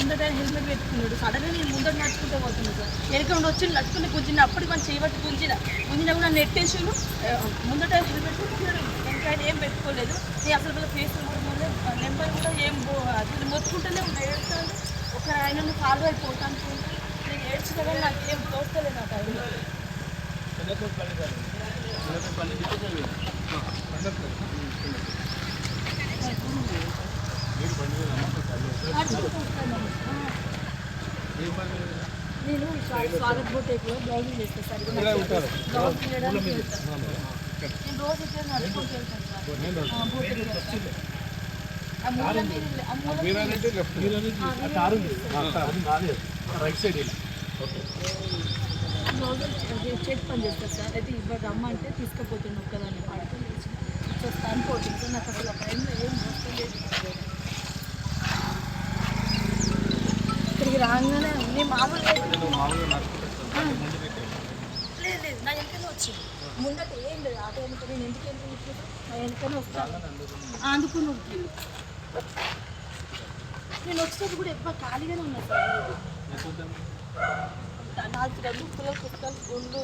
ముందట హెల్మెట్ పెట్టుకున్నాడు. సడన్గా నేను ముందట నడుచుకుంటూ పోతున్నాను సార్. వెనక ఉండి వచ్చి నడుచుకుని గుంజిన, అప్పటికి మనం చేయబట్టి గుంజినా కూడా నెట్టేసిండు. ముందట హెల్మెట్ పెట్టుకున్నాడు, వెనక ఆయన ఏం పెట్టుకోలేదు. నేను అసలు వీళ్ళ ఫేస్ కూడా నెంబర్ కూడా ఏం అది మొత్తుకుంటూనే ఏడుస్తాను. ఒక ఆయన ఫాలో అయిపోతాను. నేను ఏడ్చిన కానీ నాకు ఏం తోస్తలేదు ఆ టైంలో. నేను స్వాగత్ బోటేక్లో బ్లౌజింగ్ చేస్తాను సార్. బ్లౌజ్ చేయడానికి వెళ్తాను. నేను రోజు ఇట్లా నడుచుకుంటూ వెళ్తాను సార్. బోటేక్ రోజు చేతి పని చేస్తారు సార్. అయితే ఇవ్వరు రమ్మంటే తీసుకుపోతుండే ఒక్కదాన్ని పడుతుంది వచ్చేస్తాను పోతుంది సార్. నాకు అసలు ఆ టైంలో ఏం వస్తలేదు. ఇక్కడికి రాగానే అన్నీ మామూలుగా లేదు లేదు నా వెనకనే వచ్చింది. ముందట ఏం లేదు ఆటో వెనుక. నేను ఎందుకు వెళ్తున్నాను? నా వెనకనే వస్తాను అందుకుని ఉంటుంది. నేను వచ్చినప్పుడు కూడా ఎక్కువ ఖాళీగానే ఉన్నా సార్. 4 పుస్తకాలు గుండు